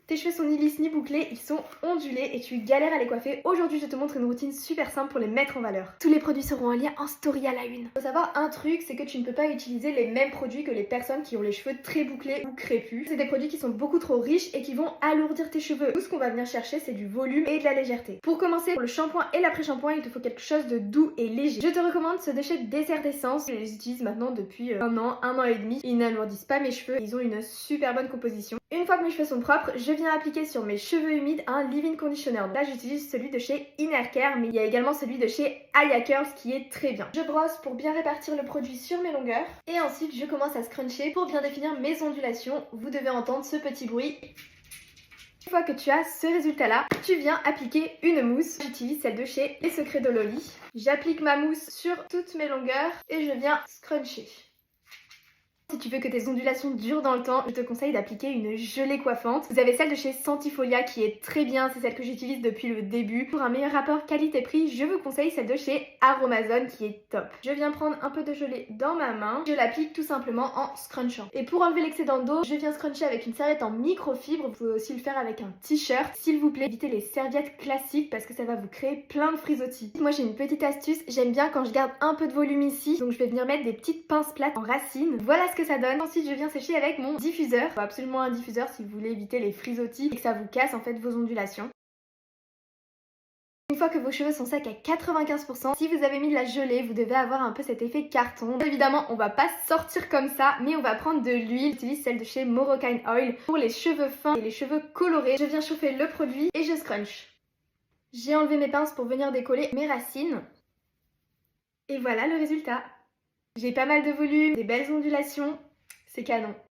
Tes cheveux sont ni lisses ni bouclés, ils sont ondulés et tu galères à les coiffer. Aujourd'hui, je te montre une routine super simple pour les mettre en valeur. Tous les produits seront en lien en story à la une. Faut savoir un truc, c'est que tu ne peux pas utiliser les mêmes produits que les personnes qui ont les cheveux très bouclés ou crépus. C'est des produits qui sont beaucoup trop riches et qui vont alourdir tes cheveux. Tout ce qu'on va venir chercher, c'est du volume et de la légèreté. Pour commencer, pour le shampoing et l'après-shampoing, il te faut quelque chose de doux et léger. Je te recommande ce déchet dessert d'essence. Je les utilise maintenant depuis un an et demi. Ils n'alourdissent pas mes cheveux, ils ont une super bonne composition. Une fois que mes cheveux sont propres, je viens appliquer sur mes cheveux humides un leave-in conditioner. Là, j'utilise celui de chez Innercare, mais il y a également celui de chez Aya Curls qui est très bien. Je brosse pour bien répartir le produit sur mes longueurs. Et ensuite, je commence à scruncher pour bien définir mes ondulations. Vous devez entendre ce petit bruit. Une fois que tu as ce résultat-là, tu viens appliquer une mousse. J'utilise celle de chez Les Secrets de Loli. J'applique ma mousse sur toutes mes longueurs et je viens scruncher. Si tu veux que tes ondulations durent dans le temps, je te conseille d'appliquer une gelée coiffante. Vous avez celle de chez Santifolia qui est très bien, c'est celle que j'utilise depuis le début. Pour un meilleur rapport qualité-prix, je vous conseille celle de chez Aromazone qui est top. Je viens prendre un peu de gelée dans ma main, je l'applique tout simplement en scrunchant. Et pour enlever l'excédent d'eau, je viens scruncher avec une serviette en microfibre. Vous pouvez aussi le faire avec un t-shirt. S'il vous plaît, évitez les serviettes classiques parce que ça va vous créer plein de frisottis. Moi j'ai une petite astuce, j'aime bien quand je garde un peu de volume ici, donc je vais venir mettre des petites pinces plates en racines. Voilà ce que ça donne. Ensuite je viens sécher avec mon diffuseur. Il faut absolument un diffuseur si vous voulez éviter les frisottis et que ça vous casse en fait vos ondulations. Une fois que vos cheveux sont secs à 95%, si vous avez mis de la gelée, vous devez avoir un peu cet effet carton. Évidemment, on va pas sortir comme ça, mais on va prendre de l'huile. J'utilise celle de chez Moroccan Oil pour les cheveux fins et les cheveux colorés. Je viens chauffer le produit et je scrunch. J'ai enlevé mes pinces pour venir décoller mes racines. Et voilà le résultat. J'ai pas mal de volume, des belles ondulations. C'est canon.